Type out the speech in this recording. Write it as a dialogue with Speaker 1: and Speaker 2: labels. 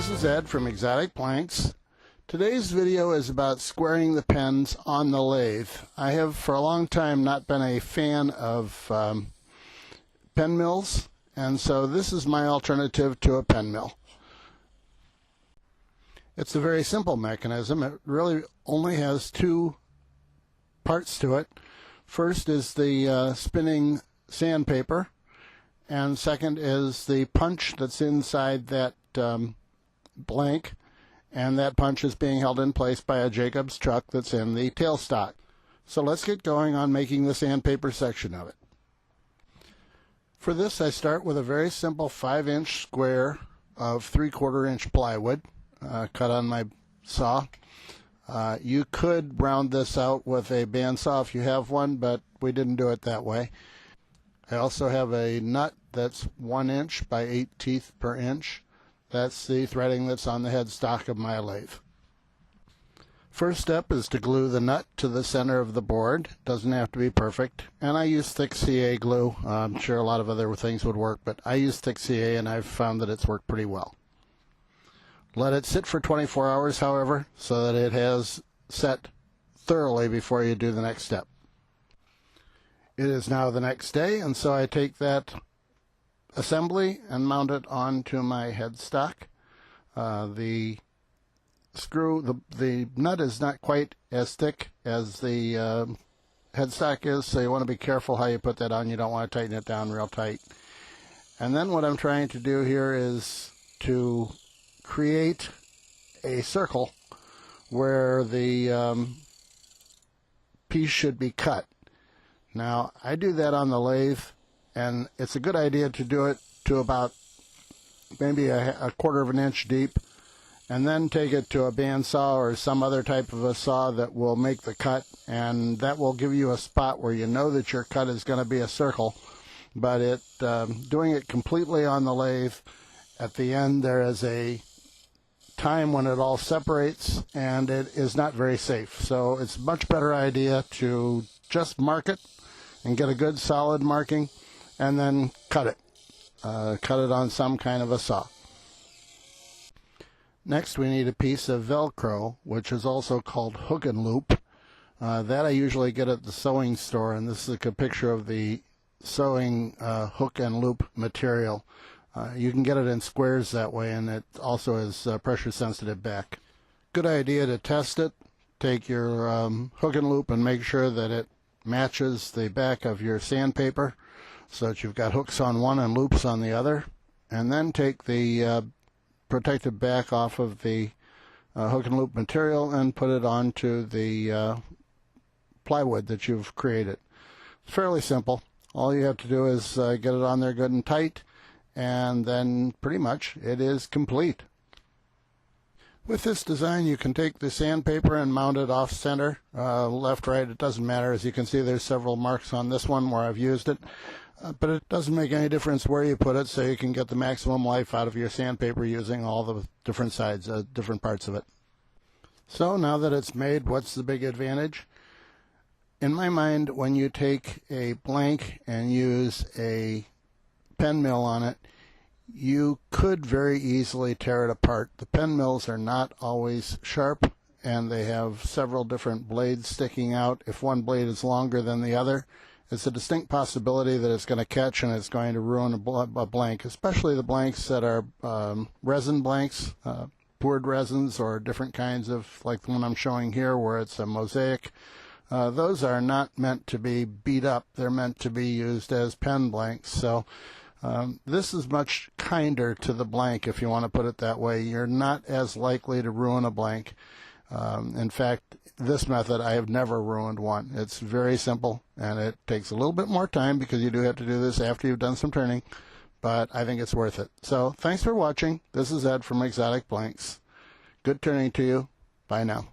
Speaker 1: This is Ed from Exotic Planks. Today's video is about squaring the pens on the lathe. I have for a long time not been a fan of pen mills, and so this is my alternative to a pen mill. It's a very simple mechanism. It really only has two parts to it. First is the spinning sandpaper, and second is the punch that's inside that blank, and that punch is being held in place by a Jacob's chuck that's in the tailstock. So let's get going on making the sandpaper section of it. For this, I start with a very simple 5-inch square of 3/4 inch plywood cut on my saw. You could round this out with a bandsaw if you have one, but we didn't do it that way. I also have a nut that's 1 inch by 8 teeth per inch. That's the threading that's on the headstock of my lathe. First step is to glue the nut to the center of the board. Doesn't have to be perfect. And I use thick CA glue. I'm sure a lot of other things would work, but I use thick CA and I've found that it's worked pretty well. Let it sit for 24 hours, however, so that it has set thoroughly before you do the next step. It is now the next day, and so I take that assembly and mount it onto my headstock. The nut is not quite as thick as the headstock is, so you want to be careful how you put that on. You don't want to tighten it down real tight. And then what I'm trying to do here is to create a circle where the piece should be cut. Now, I do that on the lathe, and it's a good idea to do it to about maybe a 1/4 of an inch deep, and then take it to a bandsaw or some other type of a saw that will make the cut, and that will give you a spot where you know that your cut is going to be a circle. But doing it completely on the lathe, at the end there is a time when it all separates, and it is not very safe. So it's a much better idea to just mark it and get a good solid marking, and then cut it. Cut it on some kind of a saw. Next, we need a piece of Velcro, which is also called hook and loop. That I usually get at the sewing store, and this is a picture of the sewing hook and loop material. You can get it in squares that way, and it also is pressure sensitive back. Good idea to test it. Take your hook and loop and make sure that it matches the back of your sandpaper, so that you've got hooks on one and loops on the other, and then take the protective back off of the hook and loop material and put it onto the plywood that you've created. It's fairly simple. All you have to do is get it on there good and tight, and then pretty much it is complete. With this design, you can take the sandpaper and mount it off center, left, right, it doesn't matter. As you can see, there's several marks on this one where I've used it, but it doesn't make any difference where you put it, so you can get the maximum life out of your sandpaper using all the different sides, different parts of it. So now that it's made, what's the big advantage? In my mind, when you take a blank and use a pen mill on it, you could very easily tear it apart. The pen mills are not always sharp, and they have several different blades sticking out. If one blade is longer than the other, it's a distinct possibility that it's going to catch and it's going to ruin a blank, especially the blanks that are resin blanks, poured resins, or different kinds of, like the one I'm showing here where it's a mosaic. Those are not meant to be beat up. They're meant to be used as pen blanks. So this is much kinder to the blank, if you want to put it that way. You're not as likely to ruin a blank. In fact, this method, I have never ruined one. It's very simple, and it takes a little bit more time because you do have to do this after you've done some turning, but I think it's worth it. So thanks for watching. This is Ed from Exotic Planks. Good turning to you. Bye now.